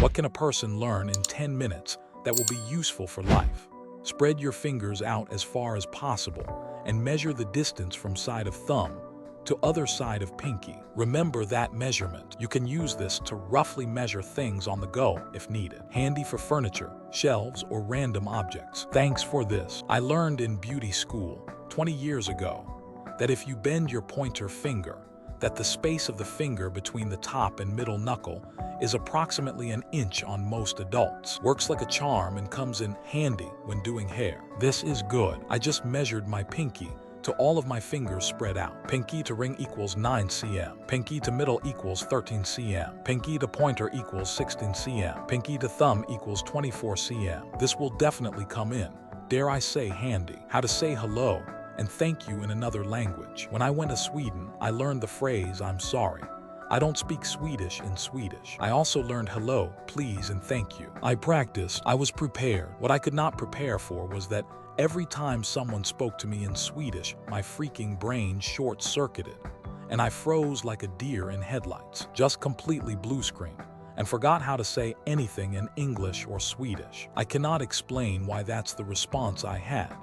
What can a person learn in 10 minutes that will be useful for life? Spread your fingers out as far as possible and measure the distance from side of thumb to other side of pinky. Remember that measurement. You can use this to roughly measure things on the go if needed. Handy for furniture, shelves, or random objects. Thanks for this. I learned in beauty school 20 years ago that if you bend your pointer finger, that the space of the finger between the top and middle knuckle is approximately an inch on most adults. Works like a charm and comes in handy when doing hair. This is good. I just measured my pinky to all of my fingers spread out. Pinky to ring equals 9 cm. Pinky to middle equals 13 cm. Pinky to pointer equals 16 cm. Pinky to thumb equals 24 cm. This will definitely come in, dare I say, handy. How to say hello and thank you in another language. When I went to Sweden, I learned the phrase "I'm sorry." I don't speak Swedish in Swedish. I also learned hello, please, and thank you. I practiced. I was prepared. What I could not prepare for was that every time someone spoke to me in Swedish, my freaking brain short-circuited, and I froze like a deer in headlights, just completely blue-screened, and forgot how to say anything in English or Swedish. I cannot explain why that's the response I had,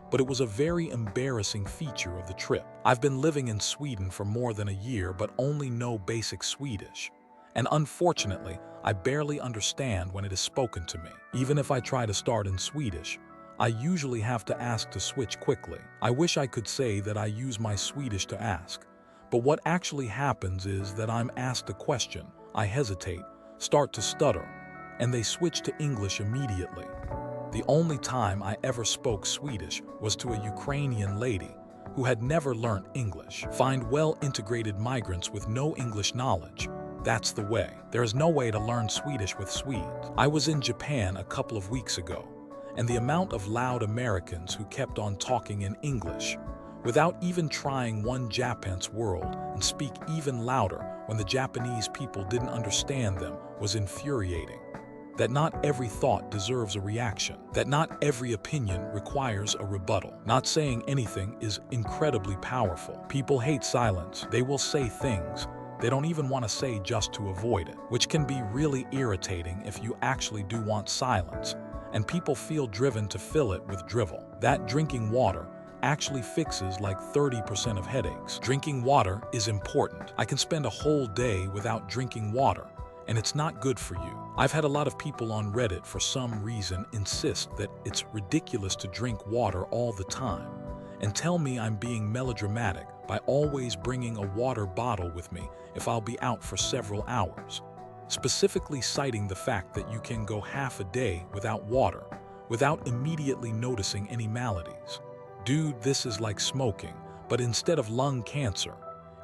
but it was a very embarrassing feature of the trip. I've been living in Sweden for more than a year but only know basic Swedish, and unfortunately, I barely understand when it is spoken to me. Even if I try to start in Swedish, I usually have to ask to switch quickly. I wish I could say that I use my Swedish to ask, but what actually happens is that I'm asked a question, I hesitate, start to stutter, and they switch to English immediately. The only time I ever spoke Swedish was to a Ukrainian lady who had never learned English. Find well-integrated migrants with no English knowledge. That's the way. There is no way to learn Swedish with Swedes. I was in Japan a couple of weeks ago, and the amount of loud Americans who kept on talking in English without even trying one Japanese word and speak even louder when the Japanese people didn't understand them was infuriating. That not every thought deserves a reaction. That not every opinion requires a rebuttal. Not saying anything is incredibly powerful. People hate silence. They will say things they don't even want to say just to avoid it, which can be really irritating if you actually do want silence, and people feel driven to fill it with drivel. That drinking water actually fixes like 30% of headaches. Drinking water is important. I can spend a whole day without drinking water, and it's not good for you. I've had a lot of people on Reddit for some reason insist that it's ridiculous to drink water all the time and tell me I'm being melodramatic by always bringing a water bottle with me if I'll be out for several hours, specifically citing the fact that you can go half a day without water without immediately noticing any maladies. Dude, this is like smoking, but instead of lung cancer,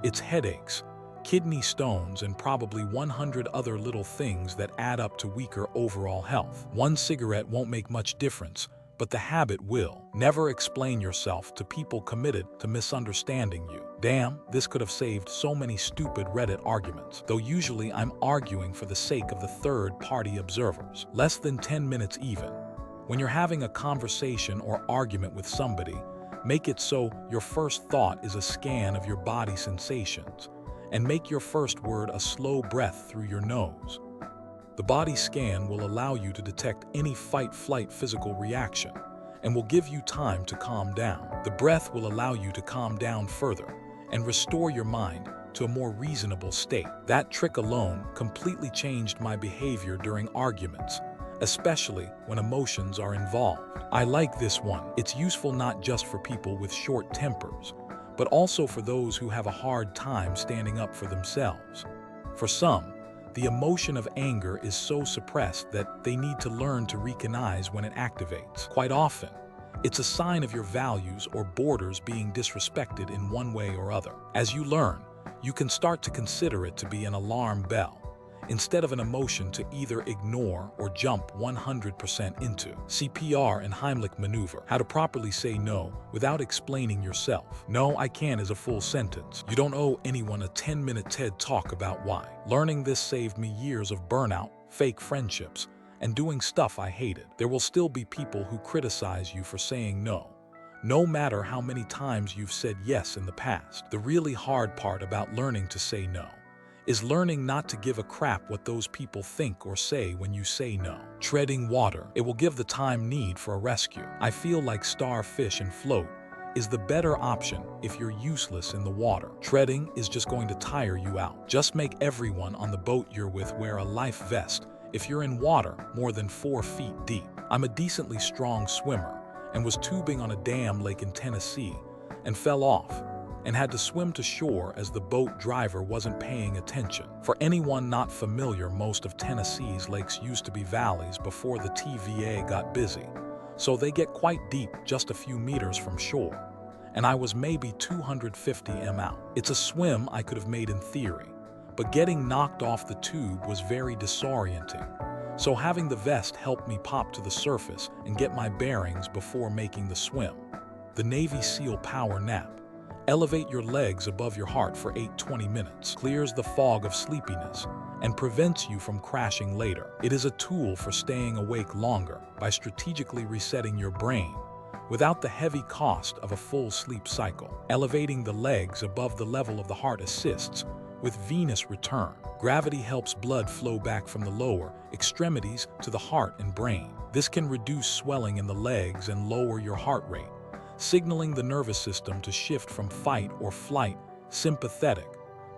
it's headaches, kidney stones, and probably 100 other little things that add up to weaker overall health. One cigarette won't make much difference, but the habit will. Never explain yourself to people committed to misunderstanding you. Damn, this could have saved so many stupid Reddit arguments, though usually I'm arguing for the sake of the third-party observers. Less than 10 minutes even. When you're having a conversation or argument with somebody, make it so your first thought is a scan of your body sensations, and make your first word a slow breath through your nose. The body scan will allow you to detect any fight-flight physical reaction and will give you time to calm down. The breath will allow you to calm down further and restore your mind to a more reasonable state. That trick alone completely changed my behavior during arguments, especially when emotions are involved. I like this one. It's useful not just for people with short tempers, but also for those who have a hard time standing up for themselves. For some, the emotion of anger is so suppressed that they need to learn to recognize when it activates. Quite often, it's a sign of your values or borders being disrespected in one way or other. As you learn, you can start to consider it to be an alarm bell, instead of an emotion to either ignore or jump 100% into. CPR and Heimlich maneuver. How to properly say no without explaining yourself. No, I can't is a full sentence. You don't owe anyone a 10-minute TED talk about why. Learning this saved me years of burnout, fake friendships, and doing stuff I hated. There will still be people who criticize you for saying no, no matter how many times you've said yes in the past. The really hard part about learning to say no is learning not to give a crap what those people think or say when you say no. Treading water. It will give the time need for a rescue. I feel like starfish and float is the better option if you're useless in the water. Treading is just going to tire you out. Just make everyone on the boat you're with wear a life vest if you're in water more than 4 feet deep. I'm a decently strong swimmer and was tubing on a dam lake in Tennessee and fell off and had to swim to shore as the boat driver wasn't paying attention. For anyone not familiar, most of Tennessee's lakes used to be valleys before the TVA got busy, so they get quite deep just a few meters from shore, and I was maybe 250 m out. It's a swim I could have made in theory, but getting knocked off the tube was very disorienting, so having the vest helped me pop to the surface and get my bearings before making the swim. The Navy SEAL power nap. Elevate your legs above your heart for 8-20 minutes, clears the fog of sleepiness, and prevents you from crashing later. It is a tool for staying awake longer by strategically resetting your brain without the heavy cost of a full sleep cycle. Elevating the legs above the level of the heart assists with venous return. Gravity helps blood flow back from the lower extremities to the heart and brain. This can reduce swelling in the legs and lower your heart rate, signaling the nervous system to shift from fight or flight sympathetic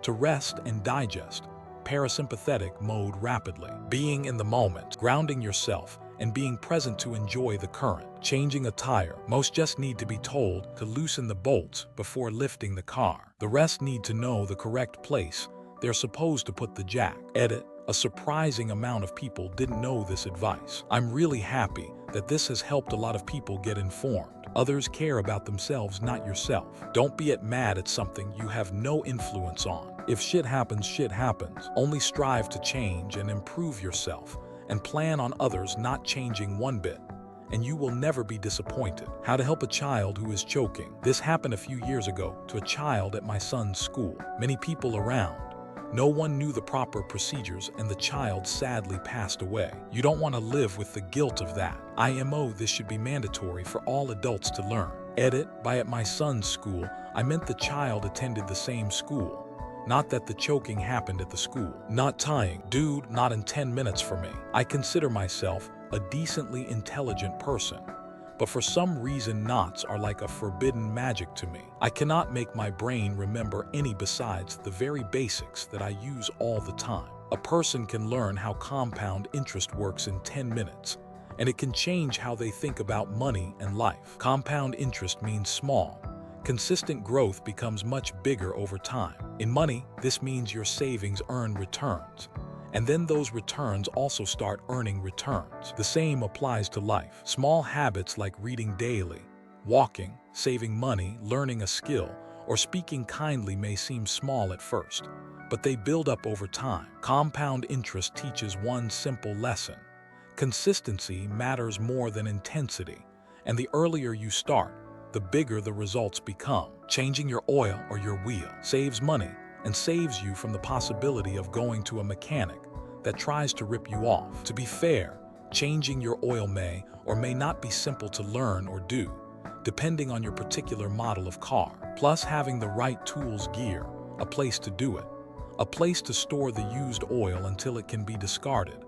to rest and digest parasympathetic mode rapidly. Being in the moment, grounding yourself, and being present to enjoy the current. Changing a tire. Most just need to be told to loosen the bolts before lifting the car. The rest need to know the correct place they're supposed to put the jack. Edit. A surprising amount of people didn't know this advice. I'm really happy that this has helped a lot of people get informed. Others care about themselves, not yourself. Don't be mad at something you have no influence on. If shit happens, shit happens. Only strive to change and improve yourself and plan on others not changing one bit, and you will never be disappointed. How to help a child who is choking. This happened a few years ago to a child at my son's school. Many people around. No one knew the proper procedures, and the child sadly passed away. You don't want to live with the guilt of that. IMO, this should be mandatory for all adults to learn. Edit. By at my son's school, I meant the child attended the same school, not that the choking happened at the school. Not tying. Dude, not in 10 minutes for me. I consider myself a decently intelligent person, but for some reason knots are like a forbidden magic to me. I cannot make my brain remember any besides the very basics that I use all the time. A person can learn how compound interest works in 10 minutes, and it can change how they think about money and life. Compound interest means small. Consistent growth becomes much bigger over time. In money, this means your savings earn returns, and then those returns also start earning returns. The same applies to life. Small habits like reading daily, walking, saving money, learning a skill, or speaking kindly may seem small at first, but they build up over time. Compound interest teaches one simple lesson. Consistency matters more than intensity, and the earlier you start, the bigger the results become. Changing your oil or your wheel saves money and saves you from the possibility of going to a mechanic that tries to rip you off. To be fair, changing your oil may or may not be simple to learn or do, depending on your particular model of car. Plus, having the right tools, gear, a place to do it, a place to store the used oil until it can be discarded,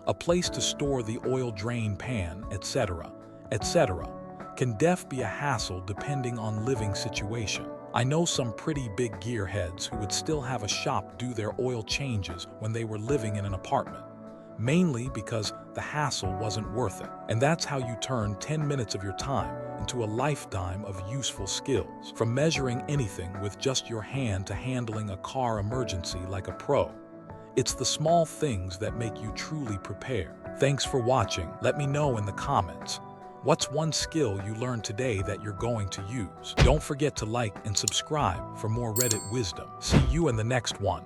a place to store the oil drain pan, etc., etc., can be a hassle depending on living situation. I know some pretty big gearheads who would still have a shop do their oil changes when they were living in an apartment, mainly because the hassle wasn't worth it. And that's how you turn 10 minutes of your time into a lifetime of useful skills. From measuring anything with just your hand to handling a car emergency like a pro. It's the small things that make you truly prepared. Thanks for watching. Let me know in the comments. What's one skill you learned today that you're going to use? Don't forget to like and subscribe for more Reddit wisdom. See you in the next one.